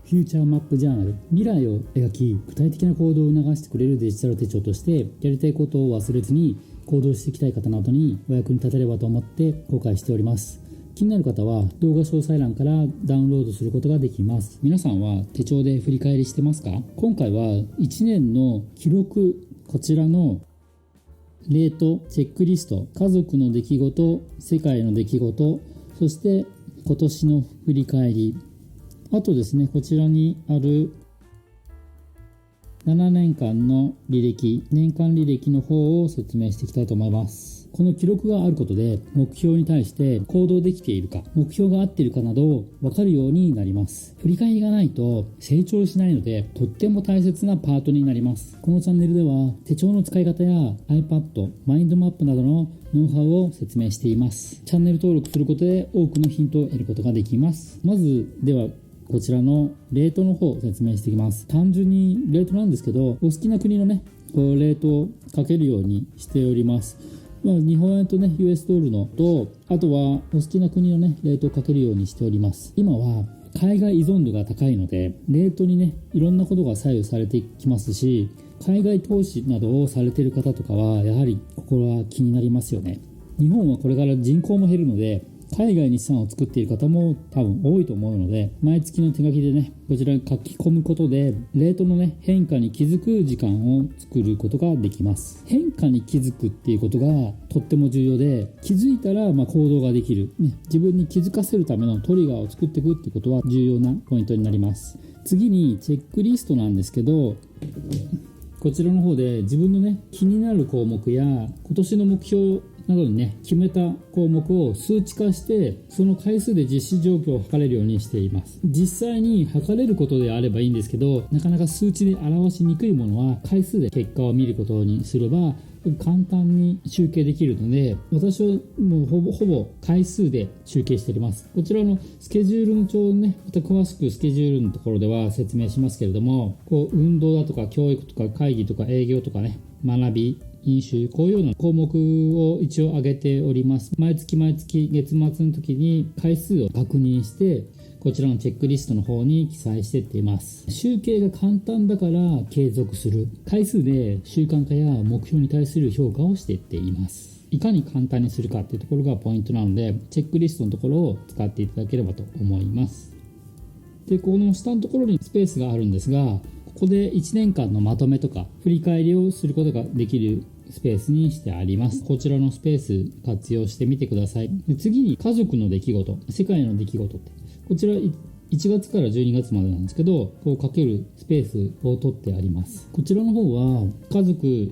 フューチャーマップジャーナル、未来を描き具体的な行動を促してくれるデジタル手帳として、やりたいことを忘れずに行動していきたい方などにお役に立てればと思って公開しております。気になる方は動画詳細欄からダウンロードすることができます。皆さんは手帳で振り返りしてますか？今回は1年の記録、こちらのレート、チェックリスト、家族の出来事、世界の出来事、そして今年の振り返り、あとですね、こちらにある7年間の履歴、年間履歴の方を説明していきたいと思います。この記録があることで目標に対して行動できているか、目標が合っているかなどを分かるようになります。振り返りがないと成長しないので、とっても大切なパートになります。このチャンネルでは手帳の使い方や iPad、マインドマップなどのノウハウを説明しています。チャンネル登録することで多くのヒントを得ることができます。まずではこちらのレートの方を説明していきます。単純にレートなんですけど、お好きな国のね、レートを書けるようにしております。日本円とね、US ドルのと、あとはお好きな国のね、レートを書けるようにしております。今は海外依存度が高いので、レートにね、いろんなことが左右されてきますし、海外投資などをされている方とかは、やはり心は気になりますよね。日本はこれから人口も減るので、海外に資産を作っている方も多分多いと思うので、毎月の手書きでね、こちらに書き込むことで、レートのね、変化に気づく時間を作ることができます。変化に気づくっていうことがとっても重要で、気づいたら行動ができる、自分に気づかせるためのトリガーを作っていくっていうことは重要なポイントになります。次にチェックリストなんですけど、こちらの方で自分のね、気になる項目や今年の目標などにね、決めた項目を数値化して、その回数で実施状況を測れるようにしています。実際に測れることであればいいんですけど、なかなか数値で表しにくいものは回数で結果を見ることにすれば簡単に集計できるので、私はもうほぼ回数で集計しております。こちらのスケジュールの帳ね、また詳しくスケジュールのところでは説明しますけれども、運動だとか教育とか会議とか営業とかね、学び、飲酒、こういうような項目を一応挙げております。毎月月末の時に回数を確認して、こちらのチェックリストの方に記載していっています。集計が簡単だから継続する。回数で習慣化や目標に対する評価をしていっています。いかに簡単にするかっていうところがポイントなので、チェックリストのところを使っていただければと思います。で、この下のところにスペースがあるんですが、ここで1年間のまとめとか振り返りをすることができるスペースにしてあります。こちらのスペース活用してみてください。で、次に家族の出来事、世界の出来事って、こちら1月から12月までなんですけど、書けるスペースを取ってあります。こちらの方は家族、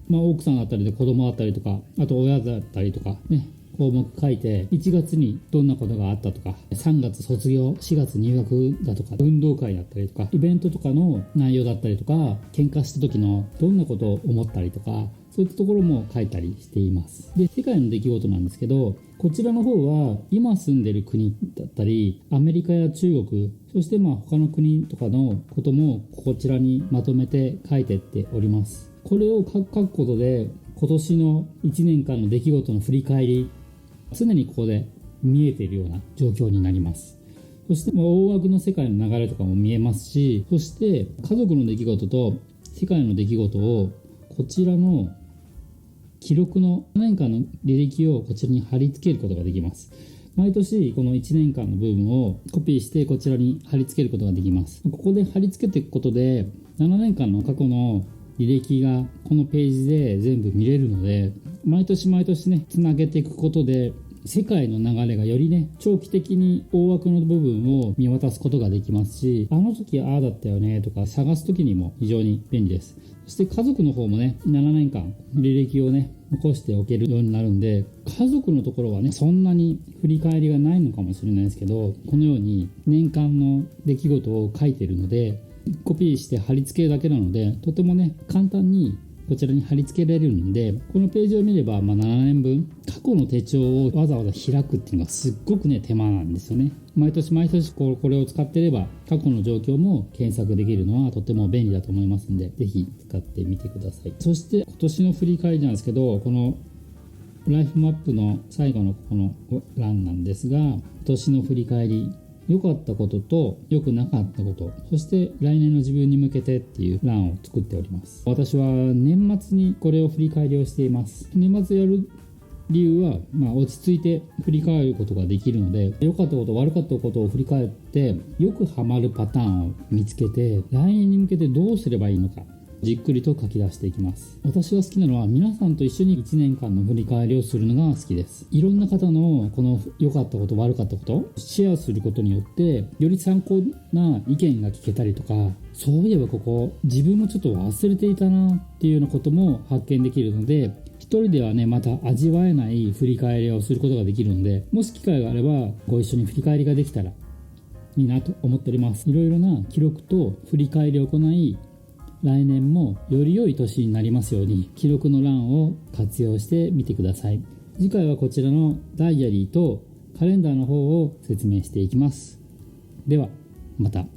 奥さんだったりで子供だったりとか、あと親だったりとかね、項目書いて、1月にどんなことがあったとか、3月卒業、4月入学だとか、運動会だったりとか、イベントとかの内容だったりとか、喧嘩した時のどんなことを思ったりとか、そういったところも書いたりしています。で、世界の出来事なんですけど、こちらの方は今住んでる国だったり、アメリカや中国、そして他の国とかのこともこちらにまとめて書いてっております。これを書くことで、今年の1年間の出来事の振り返り、常にここで見えているような状況になります。そして大枠の世界の流れとかも見えますし、そして家族の出来事と世界の出来事をこちらの記録の7年間の履歴をこちらに貼り付けることができます。毎年この1年間の部分をコピーしてこちらに貼り付けることができます。ここで貼り付けていくことで7年間の過去の履歴がこのページで全部見れるので、毎年ね、つなげていくことで世界の流れがよりね、長期的に大枠の部分を見渡すことができますし、あの時ああだったよねとか探す時にも非常に便利です。そして家族の方もね、7年間履歴をね、残しておけるようになるんで、家族のところはね、そんなに振り返りがないのかもしれないですけど、このように年間の出来事を書いているので、コピーして貼り付けるだけなので、とてもね、簡単にこちらに貼り付けられるんで、このページを見れば、7年分過去の手帳をわざわざ開くっていうのがすっごくね、手間なんですよね。毎年これを使っていれば過去の状況も検索できるのはとても便利だと思いますので、ぜひ使ってみてください。そして今年の振り返りなんですけど、このライフマップの最後のこの欄なんですが、今年の振り返り良かったことと良くなかったこと、そして来年の自分に向けてっていう欄を作っております。私は年末にこれを振り返りをしています。年末やる理由は、落ち着いて振り返ることができるので、良かったこと悪かったことを振り返って、よくハマるパターンを見つけて、来年に向けてどうすればいいのか、じっくりと書き出していきます。私が好きなのは、皆さんと一緒に1年間の振り返りをするのが好きです。いろんな方のこの良かったこと悪かったことシェアすることによって、より参考な意見が聞けたりとか、そういえばここ自分もちょっと忘れていたなっていうようなことも発見できるので、一人ではね、また味わえない振り返りをすることができるので、もし機会があればご一緒に振り返りができたらいいなと思っております。いろいろな記録と振り返りを行い、来年もより良い年になりますように、記録の欄を活用してみてください。次回はこちらのダイアリーとカレンダーの方を説明していきます。ではまた。